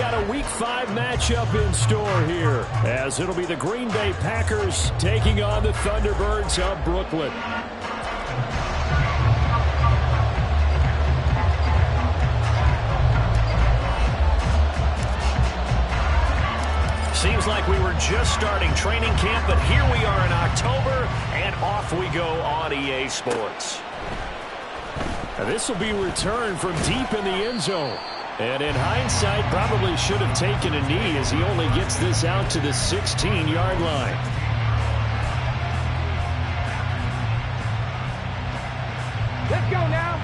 got a Week 5 matchup in store here, as it'll be the Green Bay Packers taking on the Thunderbirds of Brooklyn. Seems like we were just starting training camp, but here we are in October, and off we go on EA Sports. Now, this will be returned from deep in the end zone. And in hindsight, probably should have taken a knee as he only gets this out to the 16-yard line. Let's go now.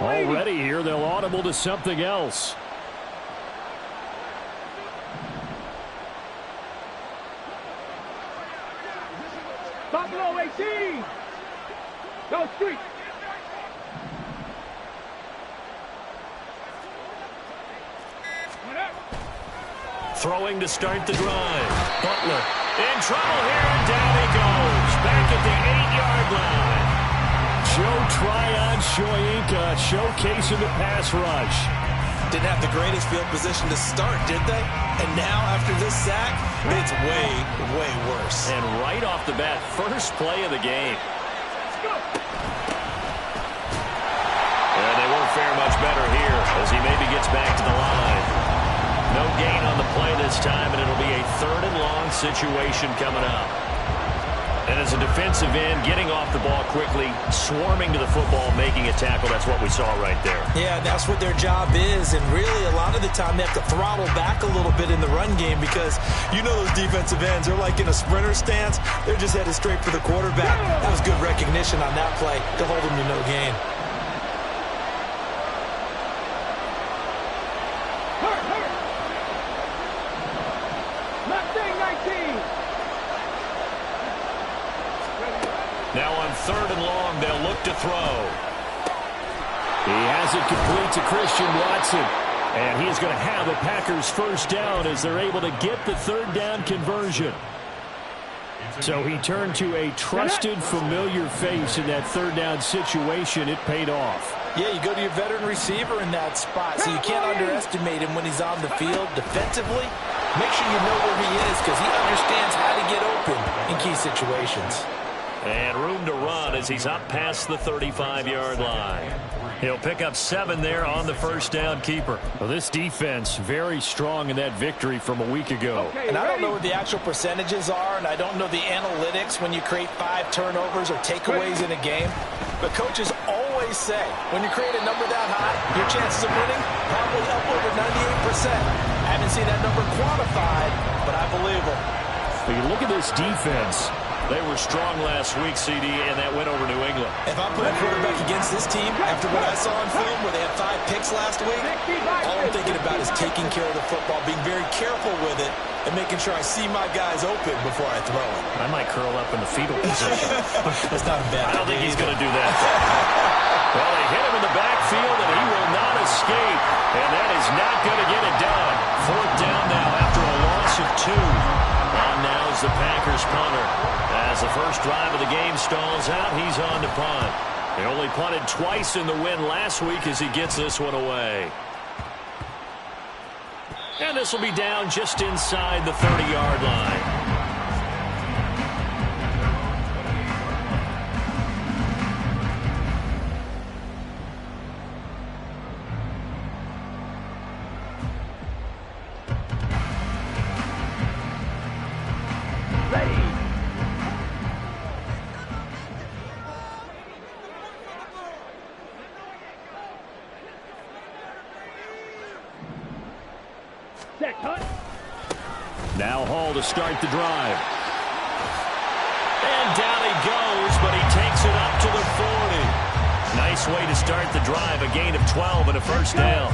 Already here, they'll audible to something else. Buffalo 18. Go street. Throwing to start the drive. Butler in trouble here, and down he goes. Back at the 8-yard line. Joe Tryon Shoyinka showcasing the pass rush. Didn't have the greatest field position to start, did they? And now, after this sack, it's way, way worse. And right off the bat, first play of the game. And they won't fare much better here as he maybe gets back to the line. No gain on the play this time, and it'll be a 3rd and long situation coming up. And as a defensive end, getting off the ball quickly, swarming to the football, making a tackle, that's what we saw right there. Yeah, that's what their job is, and really a lot of the time they have to throttle back a little bit in the run game because you know those defensive ends, they're like in a sprinter stance. They're just headed straight for the quarterback. That was good recognition on that play to hold them to no gain. Now on 3rd and long, they'll look to throw. He has it complete to Christian Watson. And he's going to have a Packers first down as they're able to get the 3rd down conversion. So he turned to a trusted, familiar face in that 3rd down situation. It paid off. Yeah, you go to your veteran receiver in that spot, so you can't underestimate him when he's on the field defensively. Make sure you know where he is because he understands how to get open in key situations. And room to run as he's up past the 35-yard line. He'll pick up 7 there on the first down keeper. Well, this defense very strong in that victory from a week ago. And I don't know what the actual percentages are, and I don't know the analytics when you create 5 turnovers or takeaways in a game. But coaches always say, when you create a number that high, your chances of winning probably up over 98%. I haven't seen that number quantified, but I believe them. When you look at this defense, they were strong last week, CD, and that went over New England. If I'm putting a quarterback against this team, after what I saw on film where they had 5 picks last week, all I'm thinking about is taking care of the football, being very careful with it, and making sure I see my guys open before I throw it. I might curl up in the fetal position. That's not a bad idea. I don't think he's going to do that. Well, they hit him in the backfield, and he will not escape. And that is not going to get it done. 4th down now after a loss of 2. On now is the Packers punter. As the first drive of the game stalls out, he's on to punt. They only punted twice in the win last week as he gets this one away. And this will be down just inside the 30-yard line. Now Hall to start the drive. And down he goes, but he takes it up to the 40. Nice way to start the drive. A gain of 12 and a first down.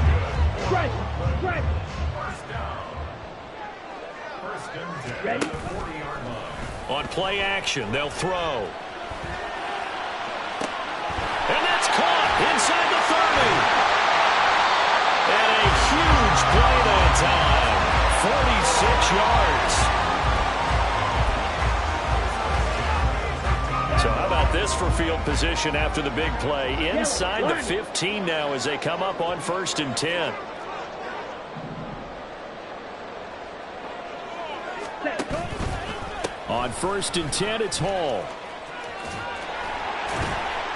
On play action, they'll throw. And that's caught inside the 30. And a huge play field position after the big play. Inside the 15 now as they come up on 1st and 10. On 1st and 10, it's Hall.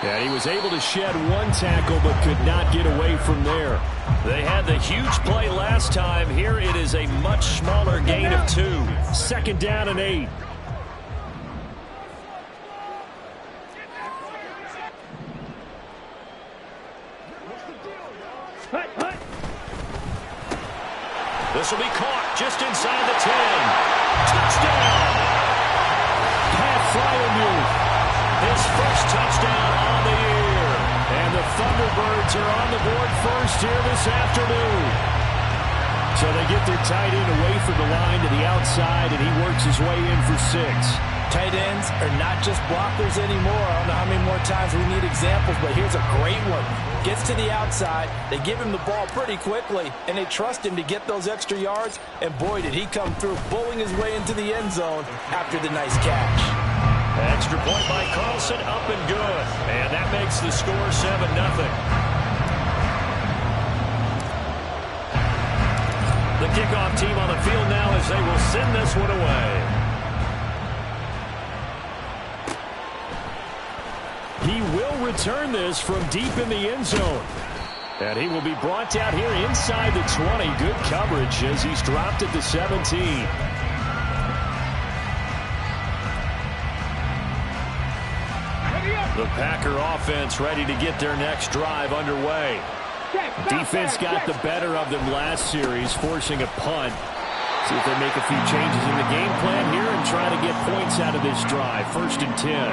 And he was able to shed one tackle but could not get away from there. They had the huge play last time. Here it is a much smaller gain of 2. 2nd down and 8. This will be caught just inside the 10. Touchdown! Pat Fryermuth, his first touchdown on the year. And the Thunderbirds are on the board first here this afternoon. So they get their tight end away from the line to the outside, and he works his way in for 6. Tight ends are not just blockers anymore. I don't know how many more times we need examples, but here's a great one. Gets to the outside, they give him the ball pretty quickly, and they trust him to get those extra yards, and boy, did he come through, bowling his way into the end zone after the nice catch. Extra point by Carlson, up and good. And that makes the score 7-0. The kickoff team on the field now as they will send this one away. He will return this from deep in the end zone. And he will be brought down here inside the 20. Good coverage as he's dropped at the 17. The Packer offense ready to get their next drive underway. Defense got the better of them last series, forcing a punt. See if they make a few changes in the game plan here and try to get points out of this drive. 1st and 10.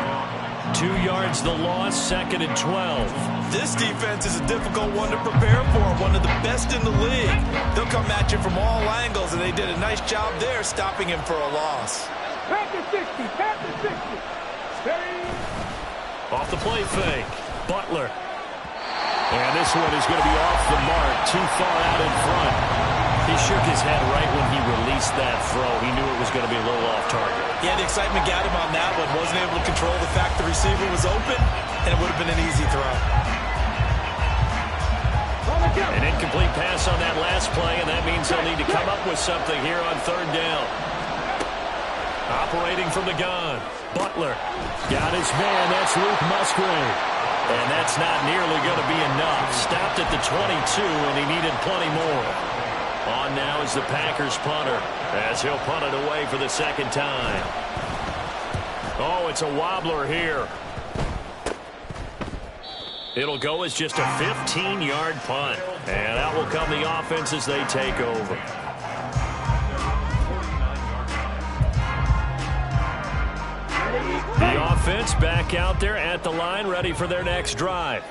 2 yards the loss, 2nd and 12. This defense is a difficult one to prepare for, one of the best in the league. They'll come at you from all angles, and they did a nice job there stopping him for a loss. Back to 60, back to 60. Off the play fake, Butler. And this one is going to be off the mark, too far out in front. He shook his head right when he released that throw. He knew it was going to be a little off target. Yeah, the excitement got him on that one. Wasn't able to control the fact the receiver was open, and it would have been an easy throw. An incomplete pass on that last play, and that means they'll need to come up with something here on 3rd down. Operating from the gun, Butler. Got his man, that's Luke Musgrave. And that's not nearly going to be enough. Stopped at the 22, and he needed plenty more. On now is the Packers punter, as he'll punt it away for the 2nd time. Oh, it's a wobbler here. It'll go as just a 15-yard punt. And out will come the offense as they take over. The offense back out there at the line, ready for their next drive.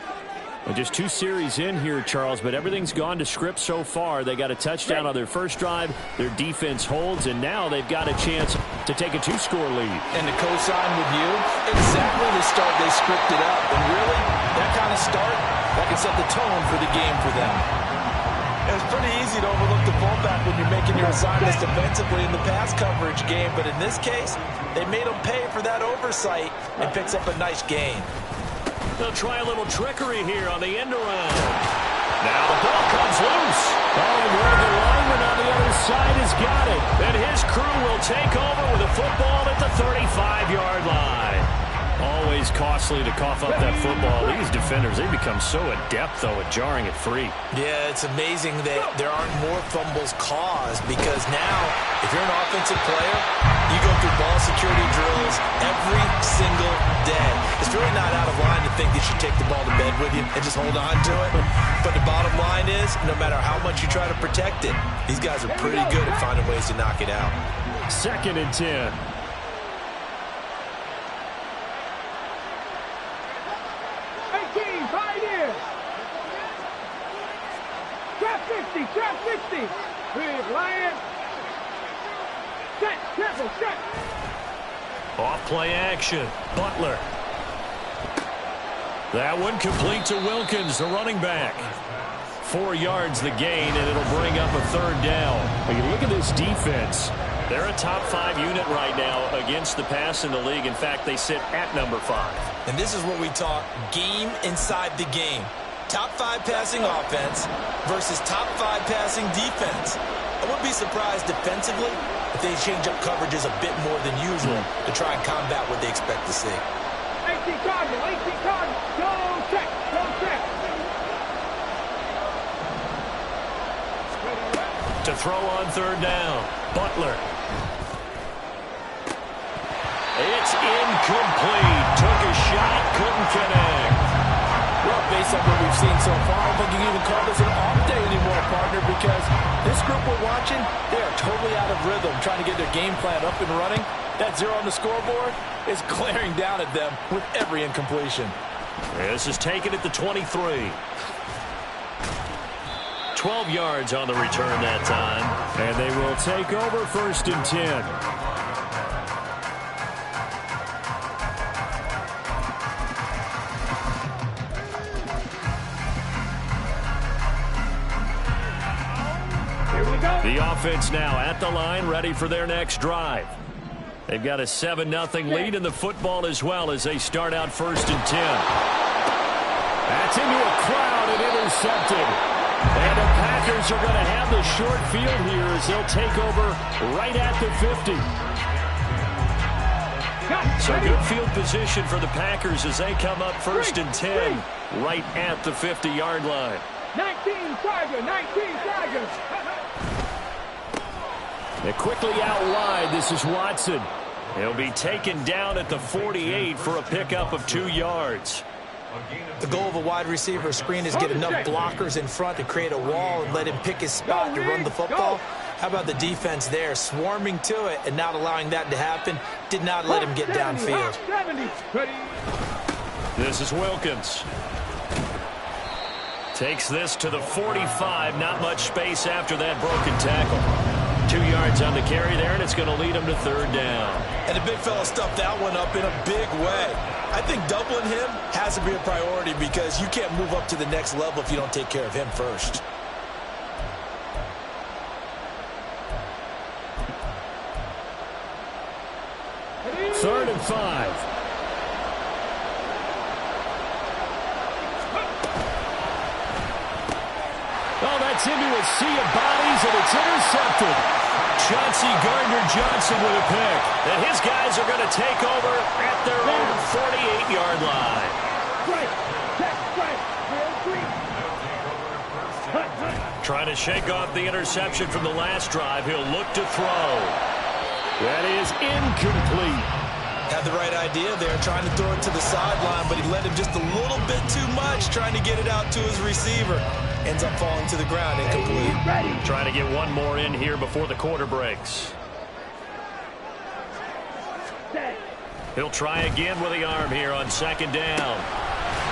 Well, just 2 series in here, Charles, but everything's gone to script so far. They got a touchdown on their first drive. Their defense holds, and now they've got a chance to take a 2-score lead. And to co-sign with you, exactly the start they scripted up. And really, that kind of start, that can set the tone for the game for them. It's pretty easy to overlook the fullback when you're making your assignments defensively in the pass coverage game, but in this case, they made him pay for that oversight and picks up a nice gain. They'll try a little trickery here on the end around. Now the ball comes loose. Oh, and where the lineman on the other side has got it. And his crew will take over with a football at the 35-yard line. Always costly to cough up that football. These defenders, they become so adept, though, at jarring it free. Yeah, it's amazing that there aren't more fumbles caused because now, if you're an offensive player, you go through ball security drills every single day. It's really not out of line to think that you should take the ball to bed with you and just hold on to it. But the bottom line is, no matter how much you try to protect it, these guys are pretty good at finding ways to knock it out. 2nd and 10. Trap 60. Big Lion. Set. Careful. Set. Off play action. Butler. That one complete to Wilkins, the running back. 4 yards the gain, and it'll bring up a 3rd down. When you look at this defense, They're a top 5 unit right now against the pass in the league. In fact, they sit at number 5. And this is what we talk game inside the game. Top 5 passing offense versus top 5 passing defense. I wouldn't be surprised defensively if they change up coverages a bit more than usual to try and combat what they expect to see. 18 Cardinal, go check, go check. To throw on third down, Butler. It's incomplete. Took a shot, couldn't connect. Well, based on what we've seen so far, I don't think you can even call this an off day anymore, partner, because this group we're watching, they are totally out of rhythm, trying to get their game plan up and running. That 0 on the scoreboard is glaring down at them with every incompletion. This is taken at the 23. 12 yards on the return that time. And they will take over 1st and 10. The offense now at the line, ready for their next drive. They've got a 7-0 lead in the football as well as they start out 1st and 10. That's into a crowd and intercepted. And the Packers are going to have the short field here as they'll take over right at the 50. So good field position for the Packers as they come up 1st and 10 right at the 50-yard line. 19 Tigers. They're quickly out wide. This is Watson. He'll be taken down at the 48 for a pickup of 2 yards. The goal of a wide receiver screen is get enough blockers in front to create a wall and let him pick his spot to run the football. How about the defense there, swarming to it and not allowing that to happen? Did not let him get downfield. This is Wilkins. Takes this to the 45. Not much space after that broken tackle. 2 yards on the carry there, and it's going to lead him to 3rd down. And the big fella stuffed that one up in a big way. I think doubling him has to be a priority because you can't move up to the next level if you don't take care of him first. Third and 5. Oh, that's into a sea of bodies, and it's intercepted. Chauncey Gardner-Johnson with a pick. And his guys are going to take over at their own 48-yard line. Trying to shake off the interception from the last drive. He'll look to throw. That is incomplete. Had the right idea there, trying to throw it to the sideline, but he let him just a little bit too much, trying to get it out to his receiver. Ends up falling to the ground, incomplete. Trying to get one more in here before the quarter breaks. He'll try again with the arm here on 2nd down.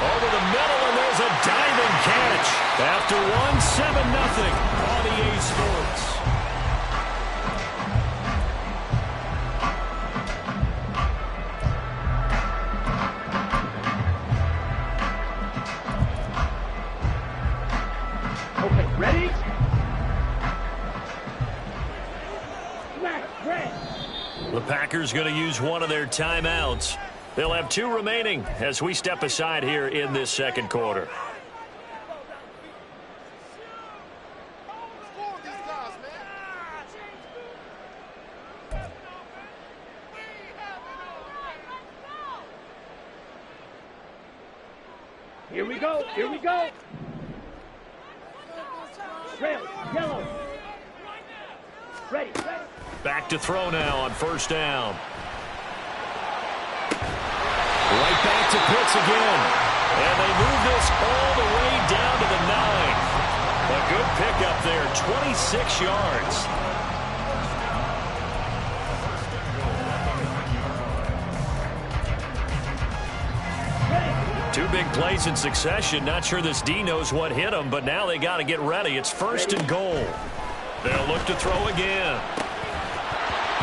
Over the middle, and there's a diving catch. After 7-0 on EA Sports. Okay, ready? The Packers going to use one of their timeouts. They'll have 2 remaining as we step aside here in this 2nd quarter. Here we go. Red, yellow. Ready. Back to throw now on 1st down. Right back to Pitts again. And they move this all the way down to the 9. A good pickup there, 26 yards. Two big plays in succession. Not sure this D knows what hit him, but now they got to get ready. It's 1st and goal. They'll look to throw again.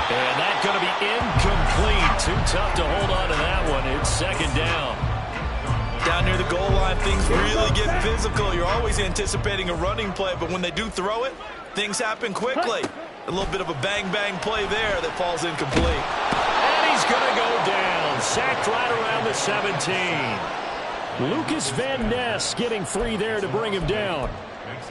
And that's going to be incomplete. Too tough to hold on to that one. It's 2nd down. Down near the goal line, things really get physical. You're always anticipating a running play, but when they do throw it, things happen quickly. A little bit of a bang-bang play there that falls incomplete. And he's going to go down. Sacked right around the 17. Lucas Van Ness getting free there to bring him down.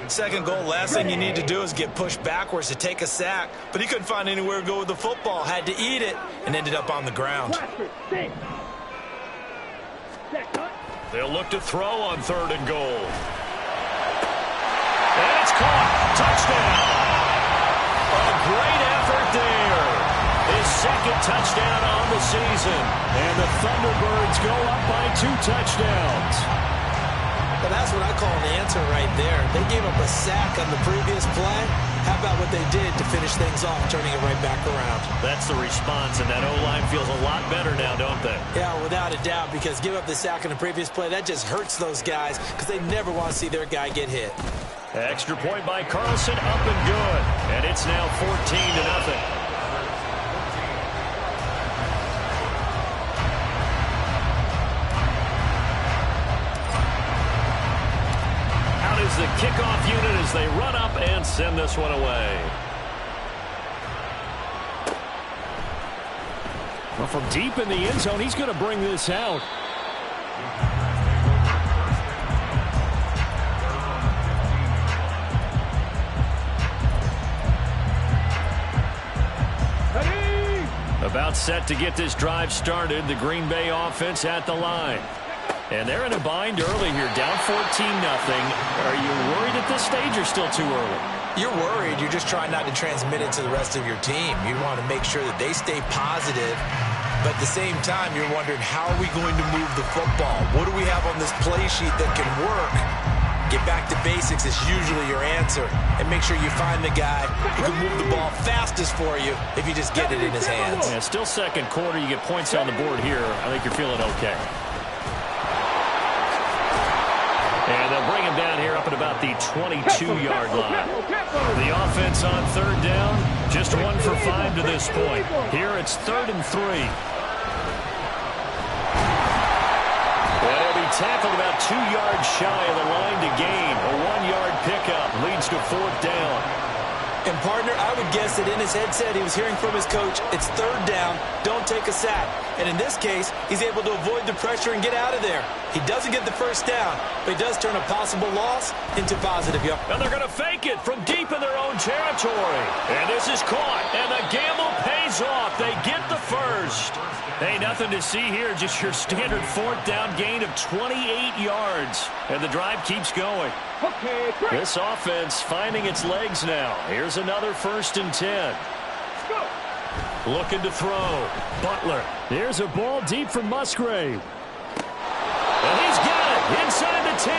Second goal, last thing you need to do is get pushed backwards to take a sack. But he couldn't find anywhere to go with the football. Had to eat it and ended up on the ground. They'll look to throw on 3rd and goal. And it's caught. Touchdown. A great effort there. His second touchdown on the season. And the Thunderbirds go up by 2 touchdowns. Well, that's what I call an answer right there. They gave up a sack on the previous play. How about what they did to finish things off, turning it right back around? That's the response, and that O-line feels a lot better now, don't they? Yeah, without a doubt, because give up the sack on the previous play, that just hurts those guys because they never want to see their guy get hit. Extra point by Carlson, up and good. And it's now 14-0. The kickoff unit as they run up and send this one away. Well, from deep in the end zone, he's going to bring this out. About set to get this drive started. The Green Bay offense at the line. And they're in a bind early here, down 14-0. Are you worried at this stage or still too early? You're worried. You're just trying not to transmit it to the rest of your team. You want to make sure that they stay positive. But at the same time, you're wondering, how are we going to move the football? What do we have on this play sheet that can work? Get back to basics is usually your answer. And make sure you find the guy who can move the ball fastest for you if you just get it in his hands. Yeah, still second quarter. You get points on the board here. I think you're feeling okay. And they'll bring him down here up at about the 22-yard line. The offense on 3rd down, just 1 for 5 to this point. Here it's 3rd and 3. And he'll be tackled about 2 yards shy of the line to gain. A 1-yard pickup leads to 4th down. And, partner, I would guess that in his headset he was hearing from his coach, it's 3rd down, don't take a sack. And in this case, he's able to avoid the pressure and get out of there. He doesn't get the 1st down, but he does turn a possible loss into positive. And they're going to fake it from deep in their own territory. And this is caught, and the gamble pays off. They get the 1st. Hey, nothing to see here, just your standard 4th down gain of 28 yards. And the drive keeps going. Okay, this offense finding its legs now. Here's another 1st and 10. go. Looking to throw. Butler. Here's a ball deep from Musgrave. And he's got it inside the 10.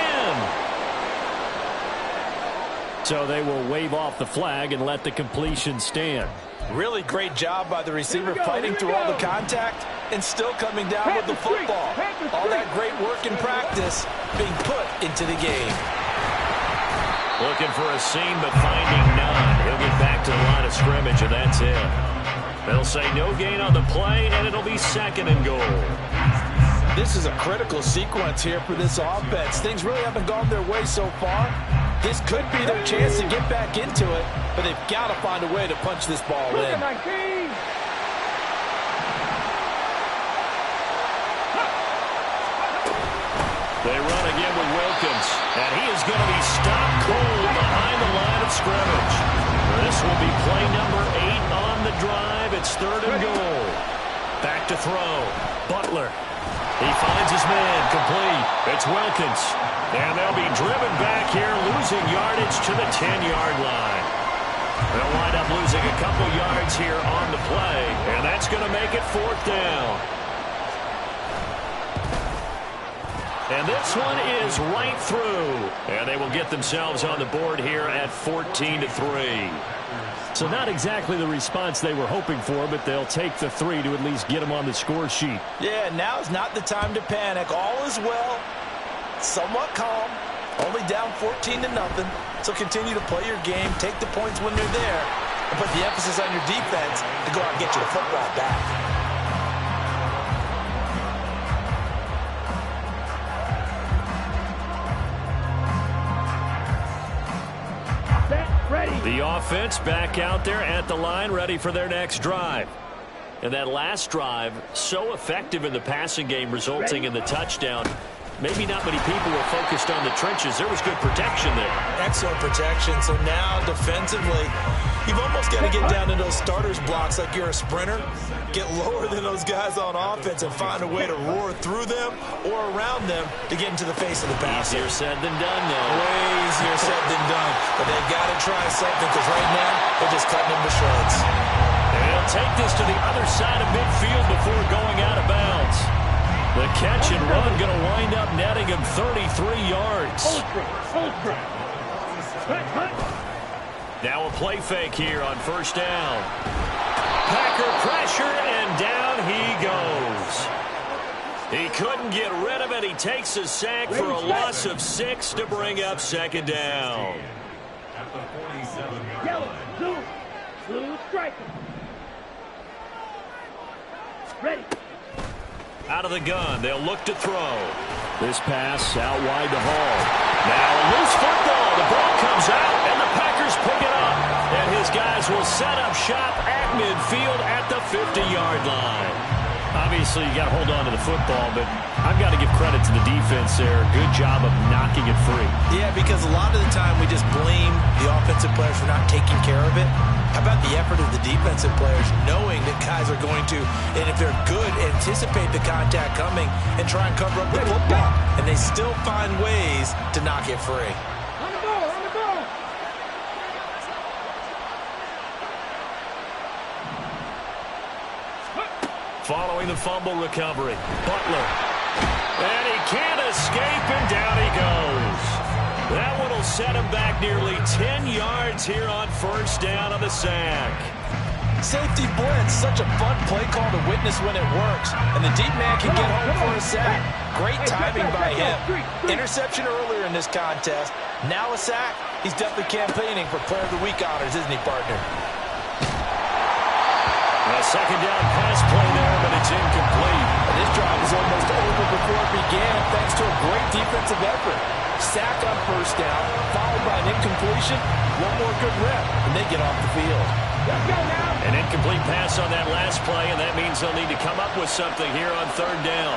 So they will wave off the flag and let the completion stand. Really great job by the receiver fighting through all the contact and still coming down with the football. All that great work in practice being put into the game. Looking for a seam, but finding none. He'll get back to the line of scrimmage, and that's it. They'll say no gain on the play, and it'll be 2nd and goal. This is a critical sequence here for this offense. Things really haven't gone their way so far. This could be their chance to get back into it, but they've got to find a way to punch this ball in. They run again with Wilkins, and he is going to be stopped cold behind the line of scrimmage. This will be play number 8 on the drive. It's 3rd and goal. Back to throw. Butler. He finds his man, complete. It's Wilkins. And they'll be driven back here, losing yardage to the 10-yard line. They'll wind up losing a couple yards here on the play, and that's going to make it 4th down. And this one is right through. And they will get themselves on the board here at 14-3. So not exactly the response they were hoping for, but they'll take the 3 to at least get them on the score sheet. Yeah, now's not the time to panic. All is well. Somewhat calm. Only down 14-0. So continue to play your game. Take the points when they're there. And put the emphasis on your defense to go out and get you the football back. The offense back out there at the line, ready for their next drive. And that last drive, so effective in the passing game, resulting in the touchdown. Maybe not many people were focused on the trenches. There was good protection there. Excellent protection. So now defensively, you've almost got to get down to those starters blocks like you're a sprinter. Get lower than those guys on offense and find a way to roar through them or around them to get into the face of the pass. Easier said than done, though. Way easier said than done. But they've got to try something because right now they're just cutting them to shreds. And they'll take this to the other side of midfield before going out of bounds. The catch and run going to wind up netting him 33 yards. Now a play fake here on first down. Packer pressure, and down he goes. He couldn't get rid of it. He takes a sack for a loss of 6 to bring up second down. Yellow, blue striker. Ready. Out of the gun, they'll look to throw. This pass out wide to Hall. Now a loose football. The ball comes out, and the Packers pick it up. And his guys will set up shop at midfield at the 50-yard line. Obviously, you got to hold on to the football, but I've got to give credit to the defense there. Good job of knocking it free. Yeah, because a lot of the time we just blame the offensive players for not taking care of it. How about the effort of the defensive players knowing that guys are going to, and if they're good, anticipate the contact coming and try and cover up the football. And they still find ways to knock it free. On the ball, on the ball. Following the fumble recovery, Butler. And he can't escape, and down he goes. That one will set him back nearly 10 yards here on first down on the sack. Safety blitz, such a fun play call to witness when it works. And the deep man can get home for a sack. Great timing by him. Interception earlier in this contest. Now a sack. He's definitely campaigning for Player of the Week honors, isn't he, partner? A second down pass play there, but it's incomplete. And this drive is almost over before it began thanks to a great defensive effort. Sack on first down, followed by an incompletion. One more good rep, and they get off the field. Let's go now. An incomplete pass on that last play, and that means they'll need to come up with something here on third down.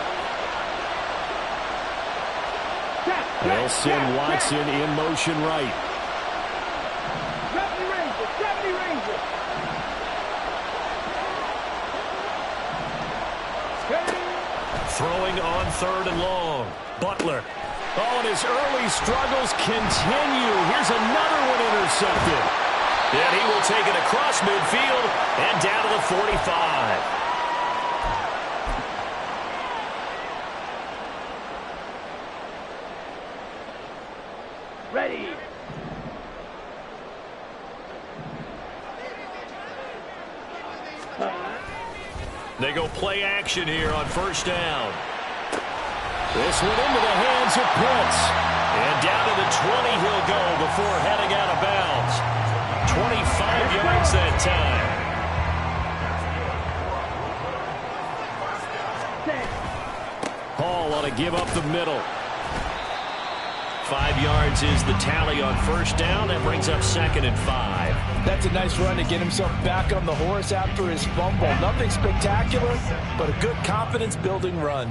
They'll send Watson in motion right. 70 Rangers, 70 Rangers. Throwing on third and long. Butler. Oh, and his early struggles continue. Here's another one intercepted. And he will take it across midfield and down to the 45. Ready. They go play action here on first down. This one into the hands of Pitts. And down to the 20 he'll go before heading out of bounds. 25 yards that time. Hall want to give up the middle. 5 yards is the tally on first down. That brings up second and 5. That's a nice run to get himself back on the horse after his fumble. Nothing spectacular, but a good confidence-building run.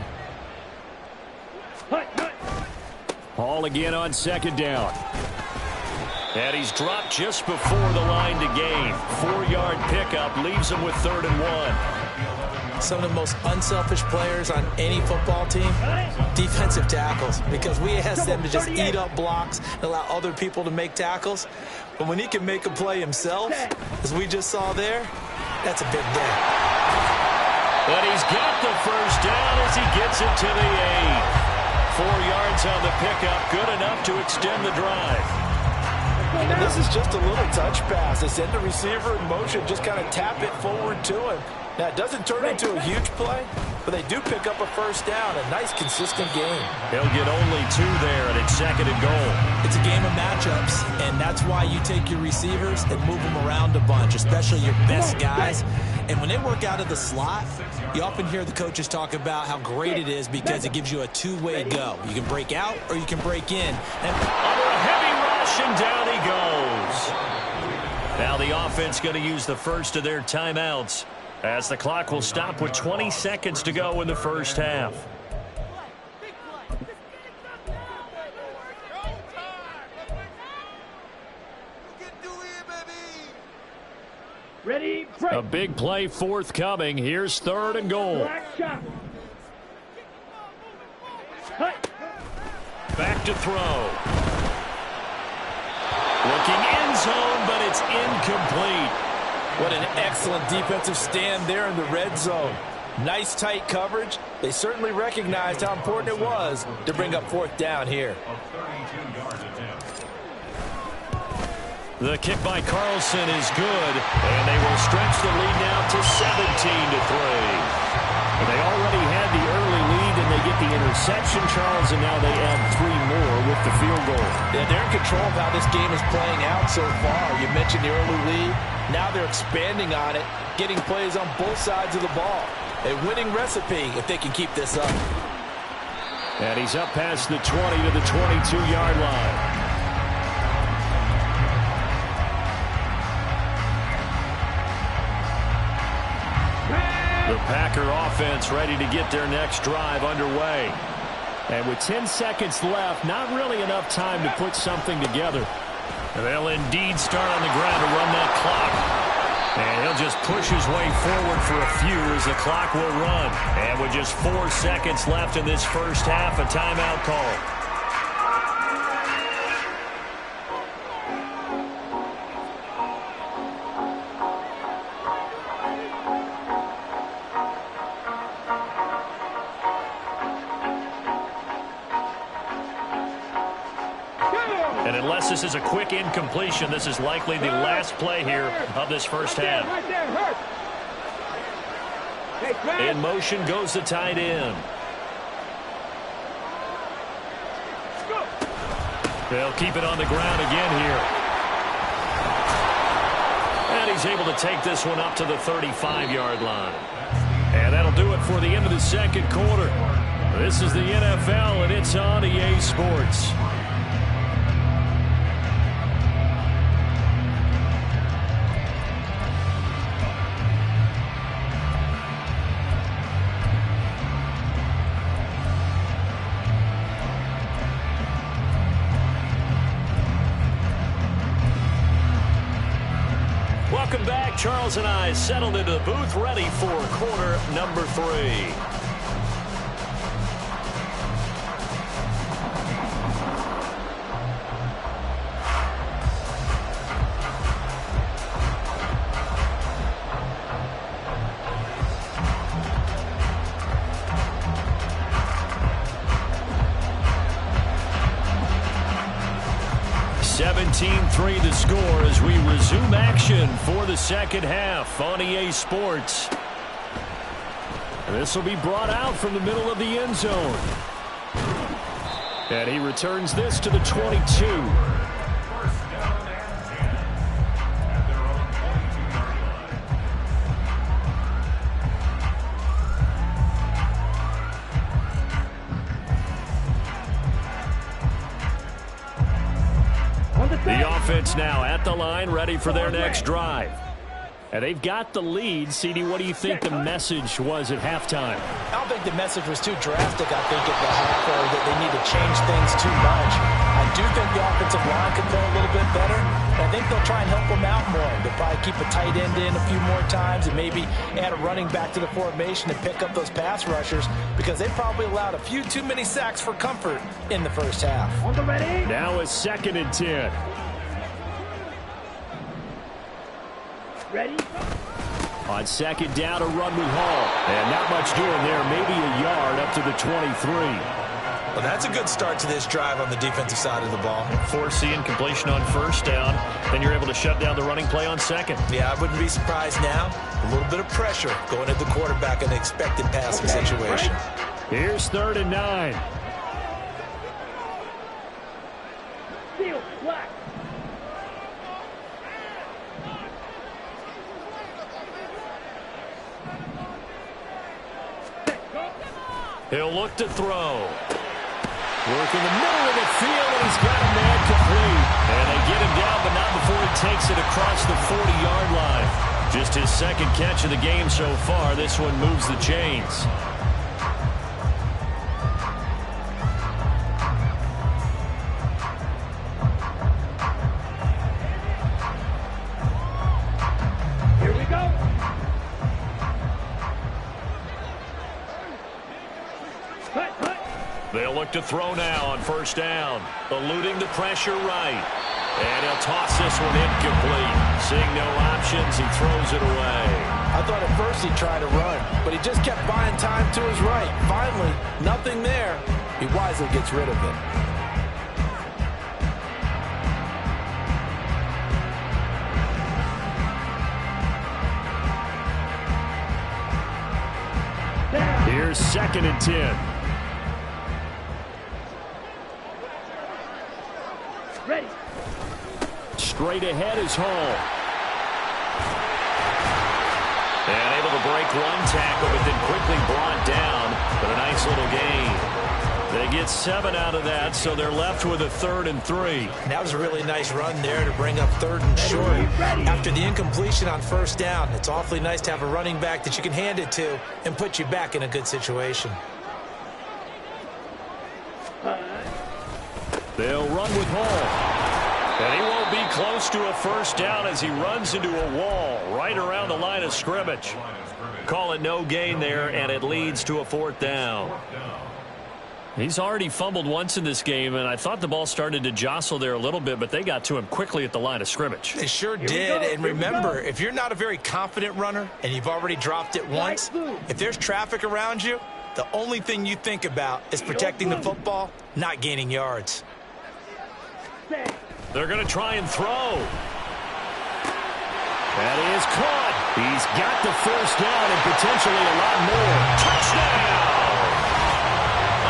Hall again on second down. And he's dropped just before the line to gain. 4-yard pickup leaves him with 3rd and 1. Some of the most unselfish players on any football team, defensive tackles, because we ask them to just eat up blocks and allow other people to make tackles. But when he can make a play himself, as we just saw there, that's a big day. But he's got the first down as he gets it to the 8. 4 yards on the pickup, good enough to extend the drive. And this is just a little touch pass. They send the receiver in motion, just kind of tap it forward to him. Now, it doesn't turn into a huge play, but they do pick up a first down. A nice, consistent game. He'll get only 2 there, and it's 2nd and goal. It's a game of matchups, and that's why you take your receivers and move them around a bunch, especially your best guys. And when they work out of the slot, you often hear the coaches talk about how great it is because it gives you a two-way go. You can break out or you can break in. And under a heavy rush, and down he goes. Now the offense going to use the first of their timeouts as the clock will stop with 20 seconds to go in the first half. Ready, a big play forthcoming. Here's 3rd and goal. Back to throw. Looking end zone, but it's incomplete. What an excellent defensive stand there in the red zone. Nice tight coverage. They certainly recognized how important it was to bring up 4th down here. The kick by Carlson is good, and they will stretch the lead now to 17-3. They already had the early lead, and they get the interception, Charles, and now they add 3 more with the field goal. Yeah, they're in control of how this game is playing out so far. You mentioned the early lead. Now they're expanding on it, getting plays on both sides of the ball. A winning recipe if they can keep this up. And he's up past the 20 to the 22-yard line. The Packer offense ready to get their next drive underway. And with 10 seconds left, not really enough time to put something together. And they'll indeed start on the ground to run that clock. And he'll just push his way forward for a few as the clock will run. And with just 4 seconds left in this first half, a timeout call. And unless this is a quick incompletion, this is likely the last play here of this first half. In motion goes the tight end. They'll keep it on the ground again here. And he's able to take this one up to the 35-yard line. And that'll do it for the end of the second quarter. This is the NFL, and it's on EA Sports. Welcome back. Charles and I settled into the booth, ready for quarter number 3. (17-3) the score as we resume action for the second half on EA Sports. This will be brought out from the middle of the end zone. And he returns this to the 22. The offense now at the line, ready for their next drive. And they've got the lead. CD, what do you think the message was at halftime? I don't think the message was too drastic, I think, at the half, or that they need to change things too much. I do think the offensive line could play a little bit better. And I think they'll try and help them out more. They'll probably keep a tight end in a few more times and maybe add a running back to the formation and pick up those pass rushers, because they probably allowed a few too many sacks for comfort in the first half. Now a 2nd and 10. Ready? On 2nd down, a run with Hall. And not much doing there, maybe a yard up to the 23. Well, that's a good start to this drive on the defensive side of the ball. Force the incompletion on 1st down. Then you're able to shut down the running play on 2nd. Yeah, I wouldn't be surprised now. A little bit of pressure going at the quarterback in an expected passing situation. Here's 3rd and 9. Seal, black. He'll look to throw. Work in the middle of the field, and he's got a man complete. And they get him down, but not before he takes it across the 40-yard line. Just his second catch of the game so far. This one moves the chains. Here we go. They'll look to throw now on first down. Eluding the pressure right. And he'll toss this one incomplete. Seeing no options, he throws it away. I thought at first he'd try to run, but he just kept buying time to his right. Finally, nothing there. He wisely gets rid of it. Here's 2nd and 10. Ready. Straight ahead is Hall. And able to break one tackle, but then quickly brought down. But a nice little gain. They get 7 out of that, so they're left with a 3rd and 3. That was a really nice run there to bring up 3rd and short. After the incompletion on first down, it's awfully nice to have a running back that you can hand it to and put you back in a good situation. They'll run with Hall. And he won't be close to a first down as he runs into a wall right around the line of scrimmage. Call it no gain there, and it leads to a 4th down. He's already fumbled once in this game, and I thought the ball started to jostle there a little bit, but they got to him quickly at the line of scrimmage. They sure did, and remember, if you're not a very confident runner and you've already dropped it once, if there's traffic around you, the only thing you think about is protecting the football, not gaining yards. They're going to try and throw. That is caught. He's got the first down and potentially a lot more. Touchdown!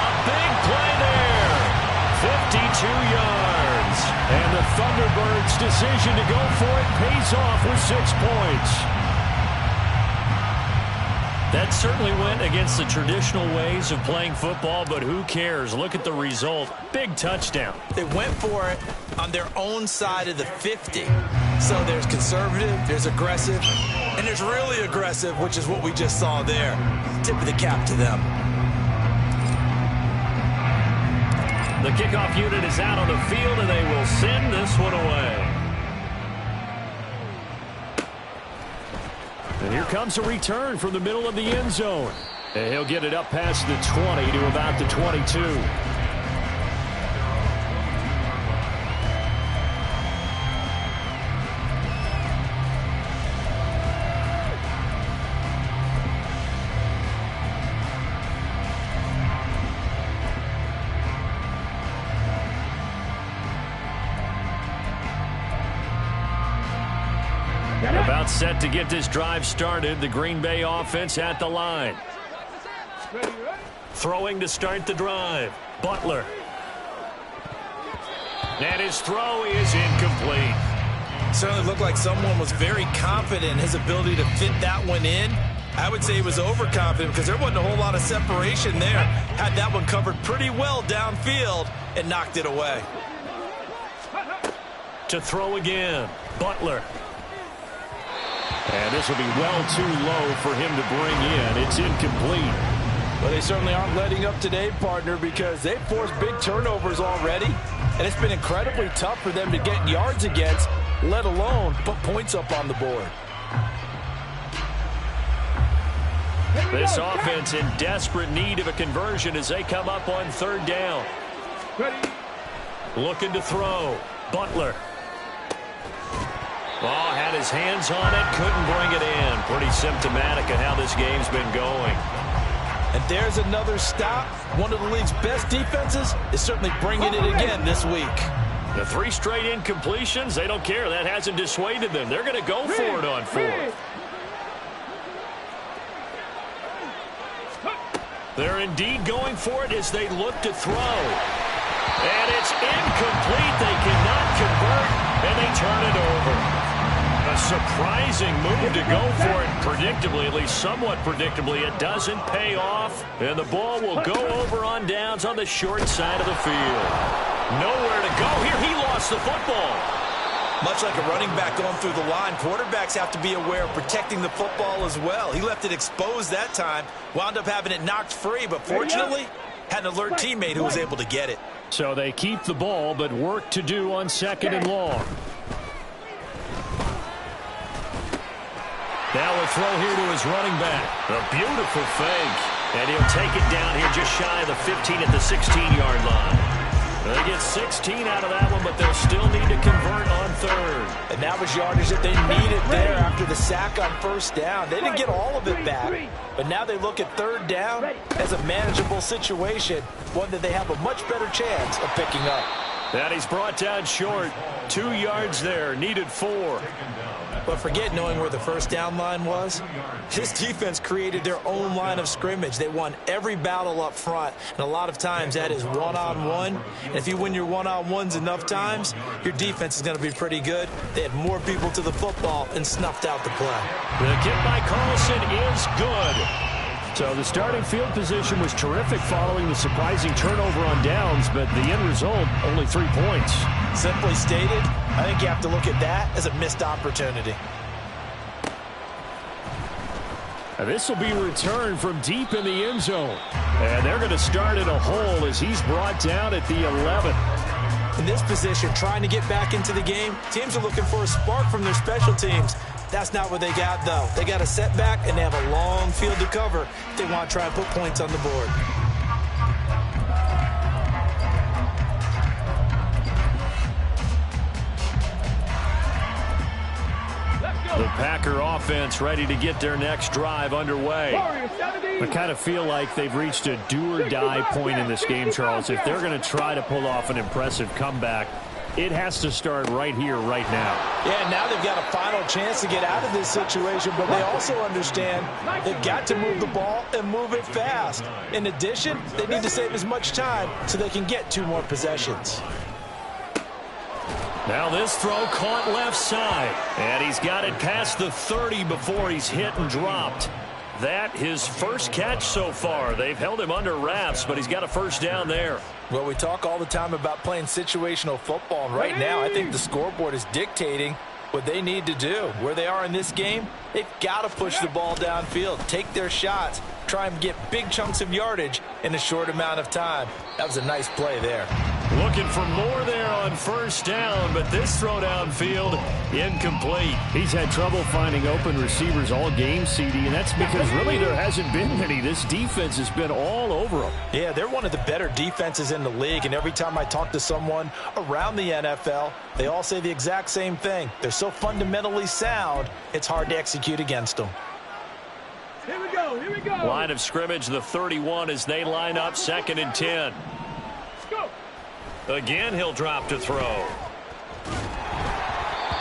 A big play there. 52 yards. And the Thunderbirds' decision to go for it pays off with 6 points. That certainly went against the traditional ways of playing football, but who cares? Look at the result. Big touchdown. They went for it on their own side of the 50. So there's conservative, there's aggressive, and there's really aggressive, which is what we just saw there. Tip of the cap to them. The kickoff unit is out on the field, and they will send this one away. And here comes a return from the middle of the end zone. And he'll get it up past the 20 to about the 22. About set to get this drive started. The Green Bay offense at the line. Throwing to start the drive. Butler. And his throw is incomplete. Certainly looked like someone was very confident in his ability to fit that one in. I would say he was overconfident because there wasn't a whole lot of separation there. Had that one covered pretty well downfield and knocked it away. To throw again. Butler. And this will be well too low for him to bring in. It's incomplete. Well, they certainly aren't letting up today, partner, because they've forced big turnovers already. And it's been incredibly tough for them to get yards against, let alone put points up on the board. This offense in desperate need of a conversion as they come up on 3rd down. Looking to throw. Butler. Oh, had his hands on it, couldn't bring it in. Pretty symptomatic of how this game's been going. And there's another stop. One of the league's best defenses is certainly bringing it again this week. The 3 straight incompletions, they don't care. That hasn't dissuaded them. They're going to go for it on 4th. They're indeed going for it as they look to throw. And it's incomplete. They cannot convert, and they turn it over. A surprising move to go for it. Predictably, at least somewhat predictably, it doesn't pay off. And the ball will go over on downs on the short side of the field. Nowhere to go here. He lost the football. Much like a running back going through the line, quarterbacks have to be aware of protecting the football as well. He left it exposed that time, wound up having it knocked free, but fortunately, had an alert teammate who was able to get it. So they keep the ball, but work to do on 2nd and long. Now a throw here to his running back. A beautiful fake. And he'll take it down here just shy of the 15 at the 16-yard line. They get 16 out of that one, but they'll still need to convert on 3rd. And that was yardage that they needed there after the sack on 1st down. They didn't get all of it back, but now they look at 3rd down as a manageable situation, one that they have a much better chance of picking up. And he's brought down short. 2 yards there, needed 4. But forget knowing where the 1st down line was. This defense created their own line of scrimmage. They won every battle up front, and a lot of times that is one-on-one. And if you win your one-on-ones enough times, your defense is going to be pretty good. They had more people to the football and snuffed out the play. The kick by Carlson is good. So the starting field position was terrific following the surprising turnover on downs, but the end result, only 3 points. Simply stated, I think you have to look at that as a missed opportunity. This will be returned from deep in the end zone. And they're going to start in a hole as he's brought down at the 11. In this position, trying to get back into the game, teams are looking for a spark from their special teams. That's not what they got, though. They got a setback, and they have a long field to cover if they want to try and put points on the board. The Packer offense ready to get their next drive underway. I kind of feel like they've reached a do-or-die point in this game, Charles. If they're going to try to pull off an impressive comeback, it has to start right here, right now. Yeah, now they've got a final chance to get out of this situation, but they also understand they've got to move the ball and move it fast. In addition, they need to save as much time so they can get 2 more possessions. Now this throw caught left side, and he's got it past the 30 before he's hit and dropped. That his first catch so far. They've held him under wraps, but he's got a 1st down there. Well, we talk all the time about playing situational football, and right now I think the scoreboard is dictating what they need to do. Where they are in this game, they've got to push the ball downfield, take their shots, try and get big chunks of yardage in a short amount of time. That was a nice play there. Looking for more there on 1st down, but this throw downfield, incomplete. He's had trouble finding open receivers all game, CD, and that's because really there hasn't been many. This defense has been all over them. Yeah, they're one of the better defenses in the league, and every time I talk to someone around the NFL, they all say the exact same thing. They're so fundamentally sound, it's hard to execute against them. Here we go, here we go. Line of scrimmage, the 31 as they line up 2nd and 10. Let's go. Again, he'll drop to throw.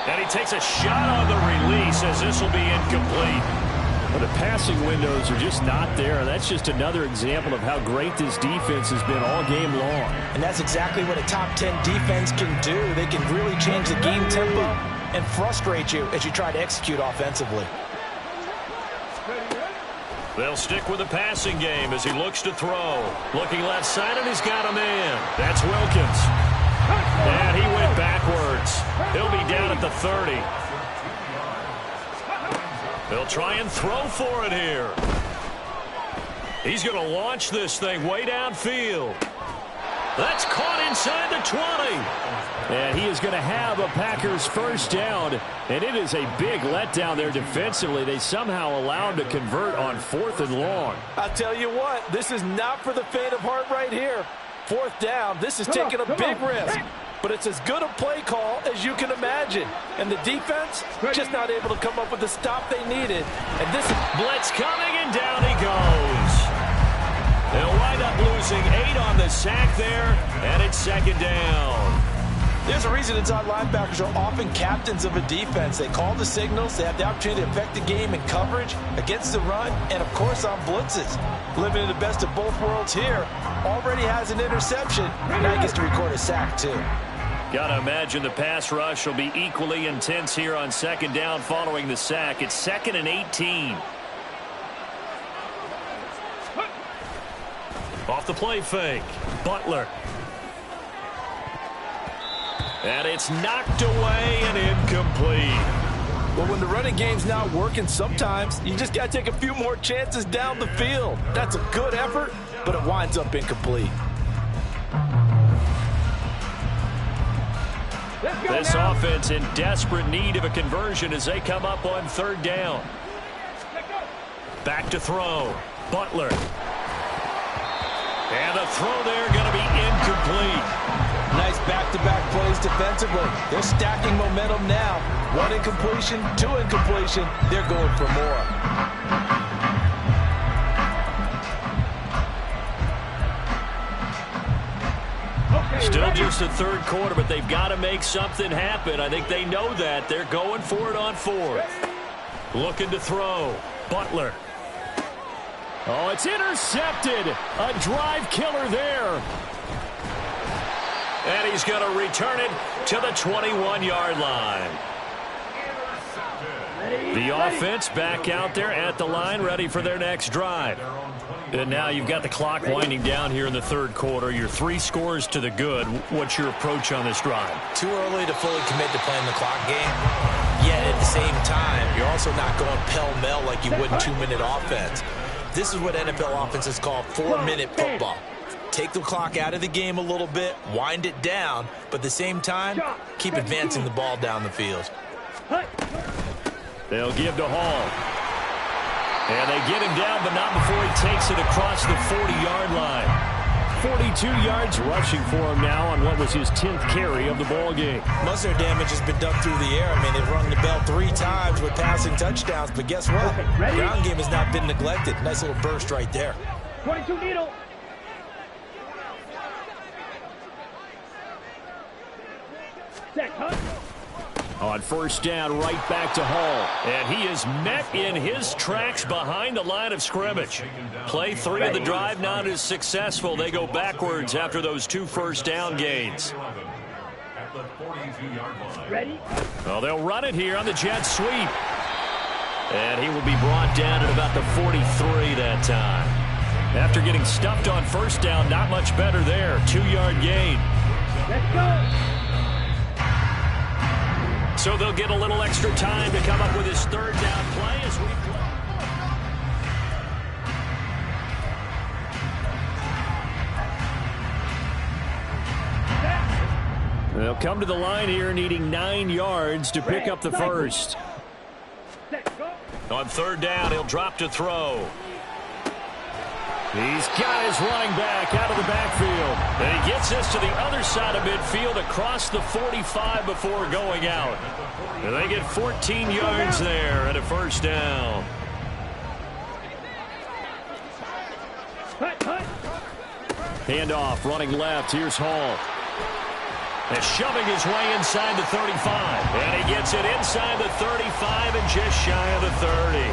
And he takes a shot on the release as this will be incomplete. Well, the passing windows are just not there. That's just another example of how great this defense has been all game long. And that's exactly what a top 10 defense can do. They can really change the game tempo and frustrate you as you try to execute offensively. They'll stick with the passing game as he looks to throw. Looking left side, and he's got a man. That's Wilkins. And he went backwards. He'll be down at the 30. They'll try and throw for it here. He's going to launch this thing way downfield. That's caught inside the 20. And he is going to have a Packers 1st down. And it is a big letdown there defensively. They somehow allowed him to convert on 4th and long. I'll tell you what, this is not for the faint of heart right here. 4th down, this is taking a big risk. But it's as good a play call as you can imagine. And the defense just not able to come up with the stop they needed. And this is blitz coming, and down he goes. They'll wind up losing 8 on the sack there, and it's 2nd down. There's a reason inside linebackers are often captains of a defense. They call the signals. They have the opportunity to affect the game in coverage, against the run, and, of course, on blitzes. Living in the best of both worlds here. Already has an interception. Now he gets to record a sack, too. Got to imagine the pass rush will be equally intense here on 2nd down following the sack. It's 2nd and 18. Off the play fake. Butler. And it's knocked away and incomplete. Well, when the running game's not working, sometimes you just got to take a few more chances down the field. That's a good effort, but it winds up incomplete. This offense in desperate need of a conversion as they come up on third down. Back to throw. Butler. And the throw there going to be incomplete. Nice back-to-back plays defensively. They're stacking momentum now. 1 incompletion, 2 incompletion. They're going for more. Still just the third quarter, but they've got to make something happen. I think they know that. They're going for it on fourth. Looking to throw. Butler. Oh, it's intercepted. A drive killer there. And he's going to return it to the 21-yard line. The offense back out there at the line, ready for their next drive. And now you've got the clock winding down here in the third quarter. You're 3 scores to the good. What's your approach on this drive? Too early to fully commit to playing the clock game. Yet at the same time, you're also not going pell-mell like you would in 2-minute offense. This is what NFL offenses call 4-minute football. Take the clock out of the game a little bit, wind it down, but at the same time, keep advancing the ball down the field. They'll give to Hall. And they get him down, but not before he takes it across the 40-yard line. 42 yards rushing for him now on what was his 10th carry of the ball game. Most of their damage has been done through the air. I mean, they've rung the bell 3 times with passing touchdowns, but guess what? The ground game has not been neglected. Nice little burst right there. 22 needle. Set, huh? On first down, right back to Hall. And he is met in his tracks behind the line of scrimmage. Play 3 of the drive not as successful. They go backwards after those 2 first down gains. Ready? Well, they'll run it here on the jet sweep. And he will be brought down at about the 43 that time. After getting stuffed on first down, not much better there. 2-yard gain. Let's go. So they'll get a little extra time to come up with his third down play as we play. They'll come to the line here needing 9 yards to pick up the first. On third down, he'll drop to throw. He's got his running back out of the backfield. And he gets this to the other side of midfield across the 45 before going out. And they get 14 yards there and a first down. Handoff, running left. Here's Hall. And shoving his way inside the 35. And he gets it inside the 35 and just shy of the 30.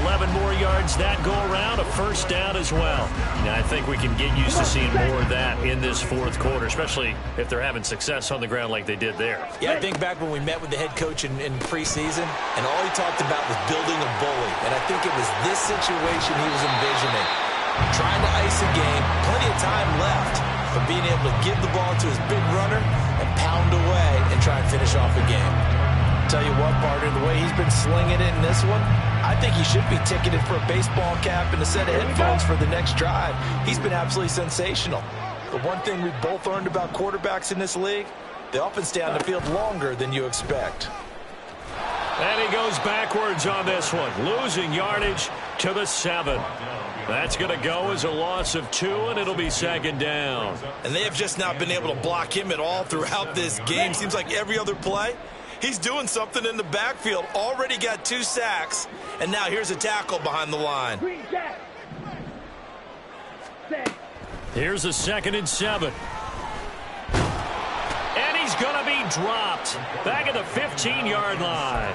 11 more yards that go around, a first down as well. Now, I think we can get used to seeing more of that in this fourth quarter, especially if they're having success on the ground like they did there. Yeah, I think back when we met with the head coach in preseason, and all he talked about was building a bully. And I think it was this situation he was envisioning. Trying to ice a game, plenty of time left, but being able to give the ball to his big runner and pound away and try and finish off a game. Tell you what, partner, the way he's been slinging it in this one, I think he should be ticketed for a baseball cap and a set of headphones for the next drive. He's been absolutely sensational. The one thing we've both learned about quarterbacks in this league, they often stay on the field longer than you expect. And he goes backwards on this one, losing yardage to the 7. That's going to go as a loss of 2, and it'll be second down. And they have just not been able to block him at all throughout this game. Seems like every other play, he's doing something in the backfield. Already got 2 sacks, and now here's a tackle behind the line. Here's a 2nd and 7. And he's going to be dropped back at the 15-yard line.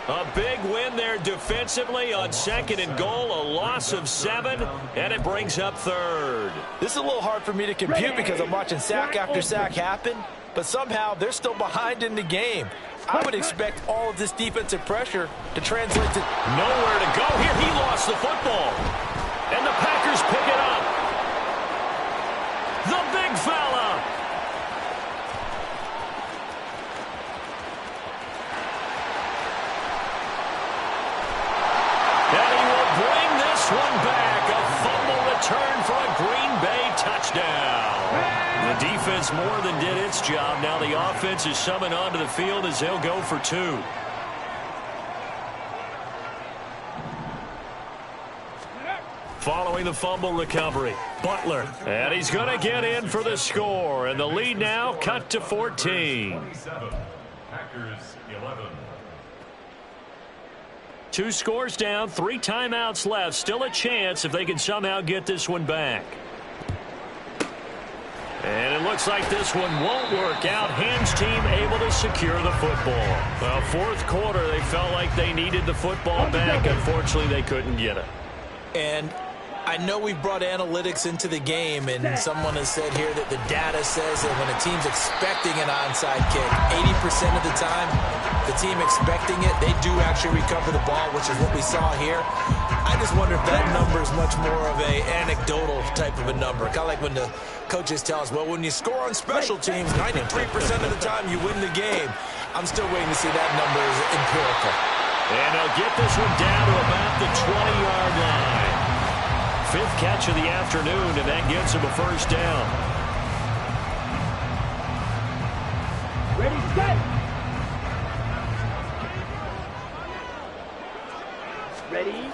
A big win there defensively on 2nd and goal, a loss of 7, and it brings up 3rd. This is a little hard for me to compute because I'm watching sack after sack happen, but somehow they're still behind in the game. I would expect all of this defensive pressure to translate to nowhere to go here. He lost the football, and the Packers pick it up. The big fella. return for a Green Bay touchdown. The defense more than did its job. Now the offense is summoned onto the field as they'll go for 2. Following the fumble recovery, Butler. And he's going to get in for the score. And the lead now cut to 14. Packers 11. 2 scores down, 3 timeouts left. Still a chance if they can somehow get this one back. And it looks like this one won't work out. Ham's team able to secure the football. Well, fourth quarter, they felt like they needed the football back. Unfortunately, they couldn't get it. And I know we've brought analytics into the game, and someone has said here that the data says that when a team's expecting an onside kick, 80% of the time, the team expecting it, they do actually recover the ball, which is what we saw here. I just wonder if that number is much more of a anecdotal type of a number. Kind of like when the coaches tell us, well, when you score on special teams, 93% of the time you win the game. I'm still waiting to see that number is empirical. And they'll get this one down to about the 20-yard line. 5th catch of the afternoon, and that gets him a first down. Ready, set. Ready.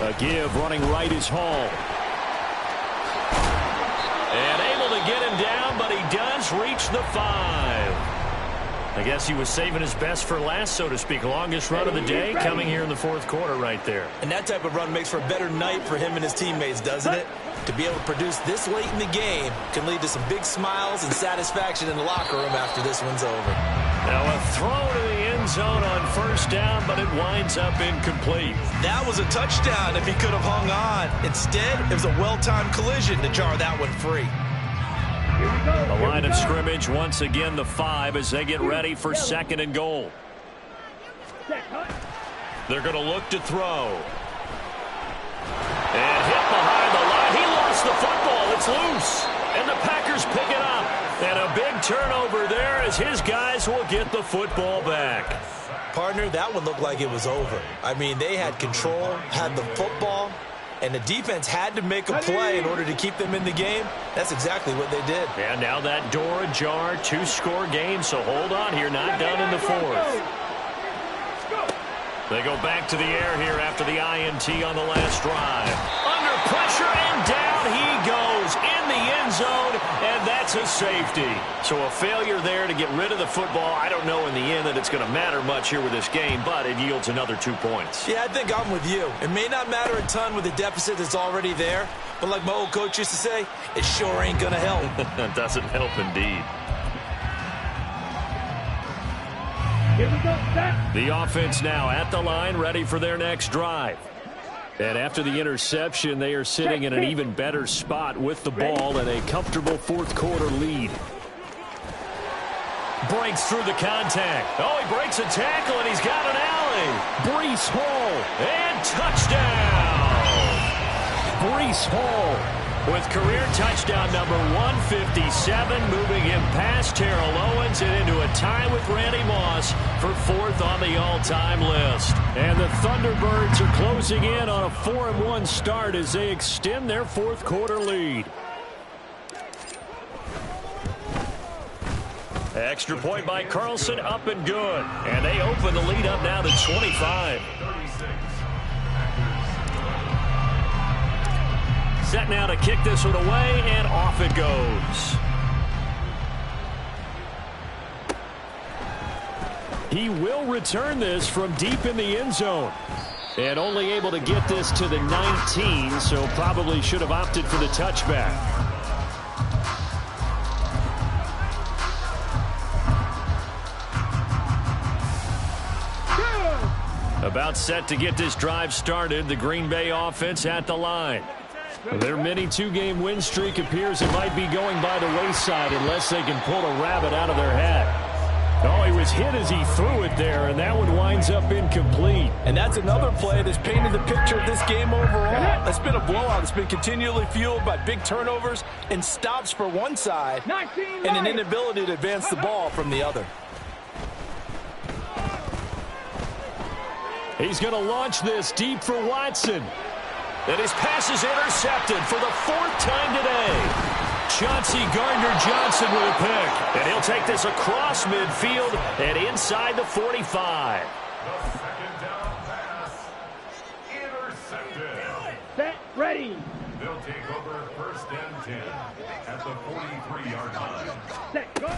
A give running right is Hall. And able to get him down, but he does reach the 5. I guess he was saving his best for last, so to speak. Longest run of the day coming here in the fourth quarter right there. And that type of run makes for a better night for him and his teammates, doesn't it? To be able to produce this late in the game can lead to some big smiles and satisfaction in the locker room after this one's over. Now a throw to the end zone on first down, but it winds up incomplete. That was a touchdown if he could have hung on. Instead, it was a well-timed collision to jar that one free. The line of scrimmage, once again, the 5 as they get ready for 2nd and goal. They're going to look to throw. And hit behind the line. He lost the football. It's loose. And the Packers pick it up. And a big turnover there as his guys will get the football back. Partner, that one looked like it was over. I mean, they had control, had the football, and the defense had to make a play in order to keep them in the game. That's exactly what they did. And now that door ajar, 2-score game, so hold on here, not done in the 4th. They go back to the air here after the INT on the last drive. Under pressure, and down he goes in the end zone, and that's a safety. So a failure there to get rid of the football. I don't know in the end that it's going to matter much here with this game, but it yields another 2 points. Yeah, I think I'm with you. It may not matter a ton with the deficit that's already there, but like my old coach used to say, it sure ain't going to help. It doesn't help indeed. The offense now at the line, ready for their next drive. And after the interception, they are sitting in an even better spot with the ball and a comfortable fourth quarter lead. Breaks through the contact. Oh, he breaks a tackle, and he's got an alley. Breece Hall, and touchdown. Breece Hall with career touchdown number 157, moving him past Terrell Owens and into a tie with Randy Moss for 4th on the all-time list. And the Thunderbirds are closing in on a 4-1 start as they extend their fourth quarter lead. Extra point by Carlson, up and good. And they open the lead up now to 25. Set now to kick this one away, and off it goes. He will return this from deep in the end zone. And only able to get this to the 19, so probably should have opted for the touchback. About set to get this drive started, the Green Bay offense at the line. Their mini 2-game win streak appears it might be going by the wayside unless they can pull a rabbit out of their hat. Oh, he was hit as he threw it there, and that one winds up incomplete. And that's another play that's painted the picture of this game overall. It's been a blowout. It's been continually fueled by big turnovers and stops for one side and an inability to advance the ball from the other. He's going to launch this deep for Watson. And his pass is intercepted for the 4th time today. Chauncey Gardner-Johnson with a pick. And he'll take this across midfield and inside the 45. The second down pass. Intercepted. Set, ready. They'll take over 1st and 10 at the 43-yard line. Set, go.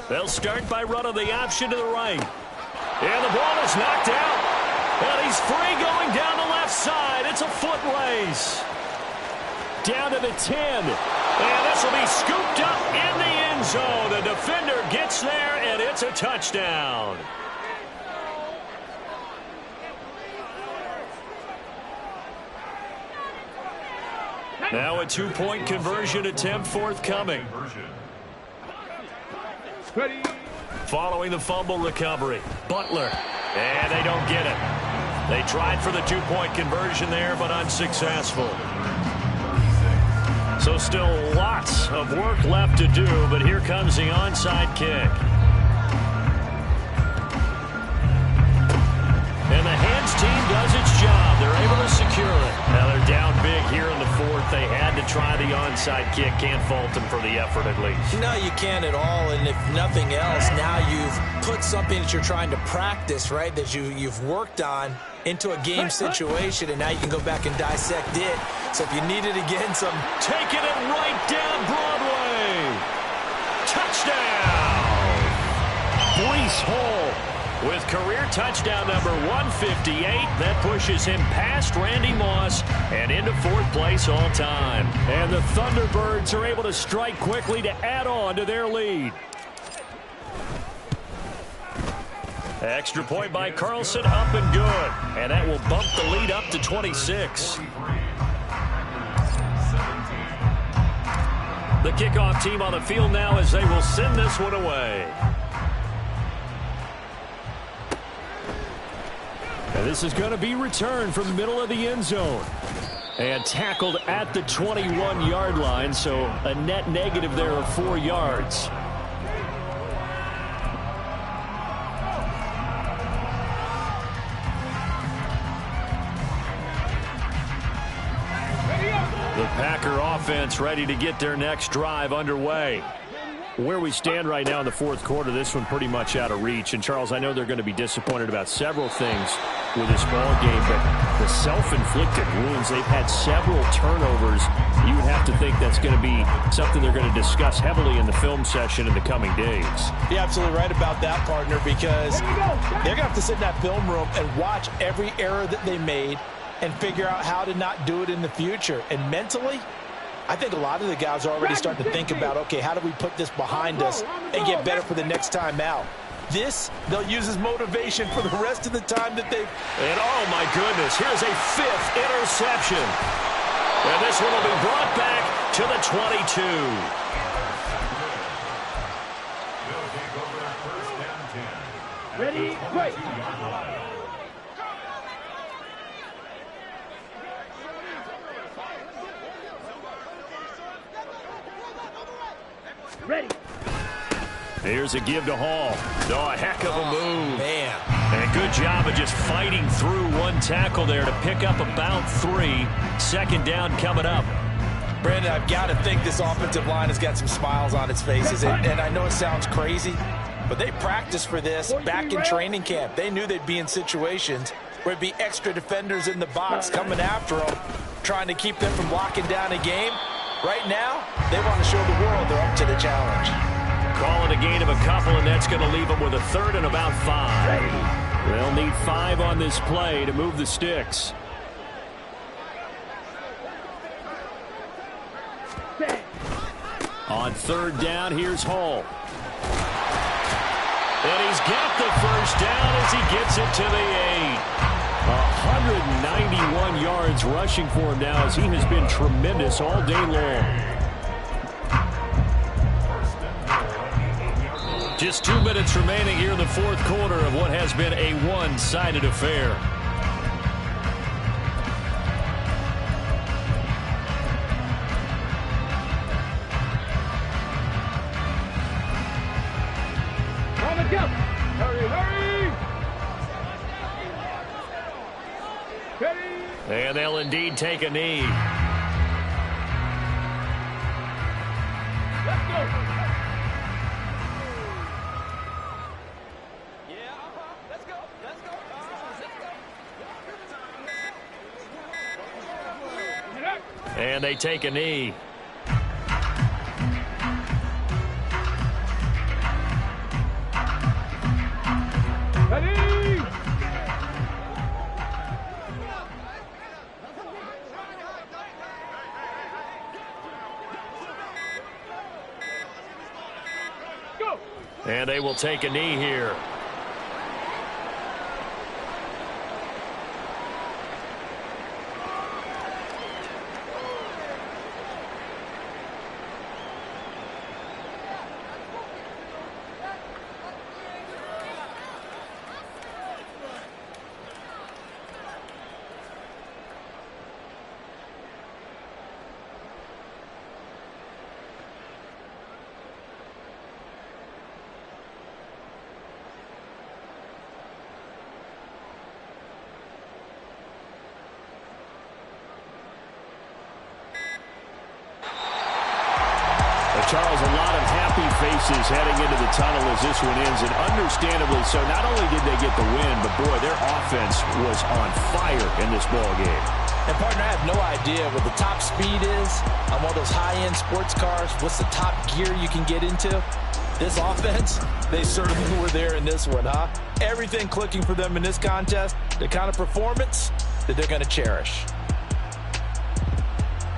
They'll start by running the option to the right. And the ball is knocked out. And he's free going down the left side. It's a foot race. Down to the 10. And this will be scooped up in the end zone. The defender gets there, and it's a touchdown. Now a 2-point conversion attempt forthcoming. Ready. Following the fumble recovery, Butler. And they don't get it. They tried for the 2-point conversion there, but unsuccessful. So still lots of work left to do, but here comes the onside kick. And the hands team does its job. They're able to secure it. Now they're down big here in the 4th. They had to try the onside kick. Can't fault them for the effort at least. No, you can't at all. And if nothing else, now you've put something that you're trying to practice, right, that you've worked on into a game situation, and now you can go back and dissect it. So if you need it again, taking it right down Broadway. Touchdown. Breece Hall with career touchdown number 158. That pushes him past Randy Moss and into 4th place all time. And the Thunderbirds are able to strike quickly to add on to their lead. Extra point by Carlson, up and good. And that will bump the lead up to 26. The kickoff team on the field now as they will send this one away. And this is going to be returned from the middle of the end zone. And tackled at the 21-yard line, so a net negative there of 4 yards. The Packer offense ready to get their next drive underway. Where we stand right now in the 4th quarter, this one pretty much out of reach. And, Charles, I know they're going to be disappointed about several things with this ball game, but the self-inflicted wounds, they've had several turnovers. You would have to think that's going to be something they're going to discuss heavily in the film session in the coming days. You're absolutely right about that, partner, because they're going to have to sit in that film room and watch every error that they made and figure out how to not do it in the future. And mentally, I think a lot of the guys are already starting to think about, okay, how do we put this behind us and get better for the next time out? This, they'll use as motivation for the rest of the time that they've... And, oh, my goodness, here's a 5th interception. And this one will be brought back to the 22. Ready, wait. Ready. Here's a give to Hall. Oh, a heck of a move. Man. And a good job of just fighting through one tackle there to pick up about 3. 2nd down coming up. Brandon, I've got to think this offensive line has got some smiles on its faces. And I know it sounds crazy, but they practiced for this back in training camp. They knew they'd be in situations where it'd be extra defenders in the box coming after them, trying to keep them from locking down a game. Right now, they want to show the world they're up to the challenge. Call it a gain of a couple, and that's going to leave them with a 3rd and about 5. They'll need 5 on this play to move the sticks. On 3rd down, here's Hall. And he's got the 1st down as he gets it to the 8. 191 yards rushing for him now as he has been tremendous all day long. Just 2 minutes remaining here in the 4th quarter of what has been a one-sided affair. On the jump. Hurry, hurry. Ready. And they'll indeed take a knee. Let's go. And they take a knee. Ready? Go. And they will take a knee here. Charles, a lot of happy faces heading into the tunnel as this one ends, and understandably so. Not only did they get the win, but boy, their offense was on fire in this ball game. And partner, I have no idea what the top speed is on one of those high-end sports cars. What's the top gear you can get into? This offense, they certainly were there in this one, huh? Everything clicking for them in this contest, the kind of performance that they're going to cherish.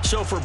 So for